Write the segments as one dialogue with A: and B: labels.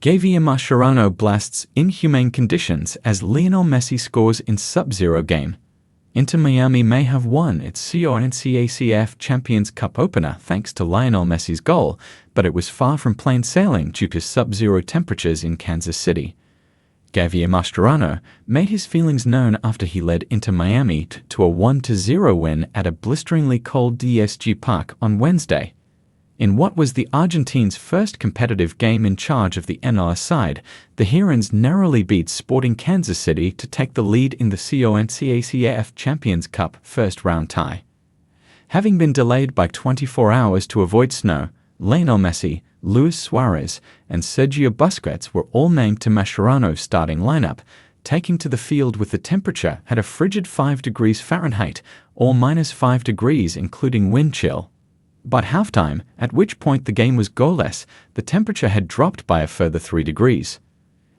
A: Javier Mascherano blasts inhumane conditions as Lionel Messi scores in sub-zero game. Inter Miami may have won its CONCACAF Champions Cup opener thanks to Lionel Messi's goal, but it was far from plain sailing due to sub-zero temperatures in Kansas City. Javier Mascherano made his feelings known after he led Inter Miami to a 1-0 win at a blisteringly cold DSG Park on Wednesday. In what was the Argentines' first competitive game in charge of the NR side, the Herons narrowly beat Sporting Kansas City to take the lead in the CONCACAF Champions Cup first-round tie. Having been delayed by 24 hours to avoid snow, Lionel Messi, Luis Suarez, and Sergio Busquets were all named to Mascherano's starting lineup, taking to the field with the temperature at a frigid 5 degrees Fahrenheit, or -5 degrees including wind chill. By halftime, at which point the game was goalless, the temperature had dropped by a further 3 degrees.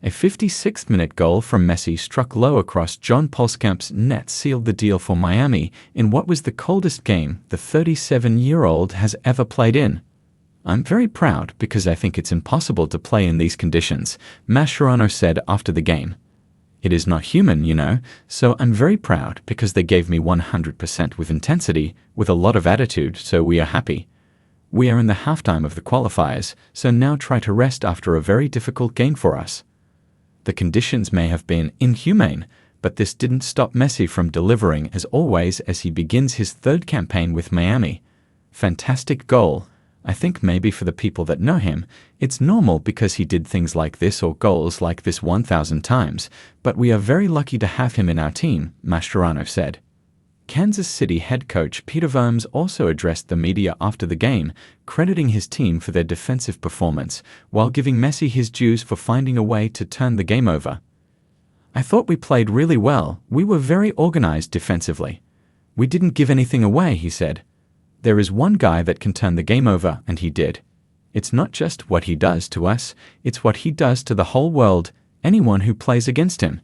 A: A 56th-minute goal from Messi struck low across John Polskamp's net sealed the deal for Miami in what was the coldest game the 37-year-old has ever played in. "I'm very proud because I think it's impossible to play in these conditions," Mascherano said after the game. "It is not human, you know, so I'm very proud because they gave me 100% with intensity, with a lot of attitude, so we are happy. We are in the halftime of the qualifiers, so now try to rest after a very difficult game for us." The conditions may have been inhumane, but this didn't stop Messi from delivering as always as he begins his third campaign with Miami. Fantastic goal. I think maybe for the people that know him, it's normal because he did things like this or goals like this 1,000 times, but we are very lucky to have him in our team, Mascherano said. Kansas City head coach Peter Vermes also addressed the media after the game, crediting his team for their defensive performance, while giving Messi his dues for finding a way to turn the game over. "I thought we played really well. We were very organized defensively. We didn't give anything away," he said. "There is one guy that can turn the game over, and he did. It's not just what he does to us, it's what he does to the whole world, anyone who plays against him.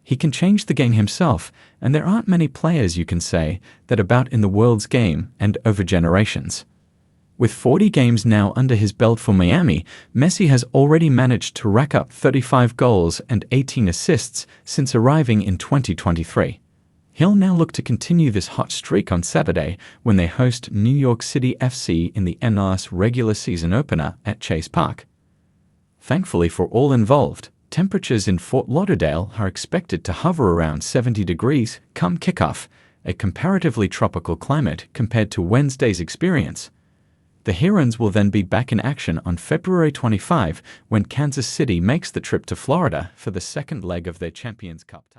A: He can change the game himself, and there aren't many players you can say that about in the world's game and over generations." With 40 games now under his belt for Miami, Messi has already managed to rack up 35 goals and 18 assists since arriving in 2023. He'll now look to continue this hot streak on Saturday when they host New York City FC in the NR's regular season opener at Chase Park. Thankfully for all involved, temperatures in Fort Lauderdale are expected to hover around 70 degrees come kickoff, a comparatively tropical climate compared to Wednesday's experience. The Herons will then be back in action on February 25 when Kansas City makes the trip to Florida for the second leg of their Champions Cup tie.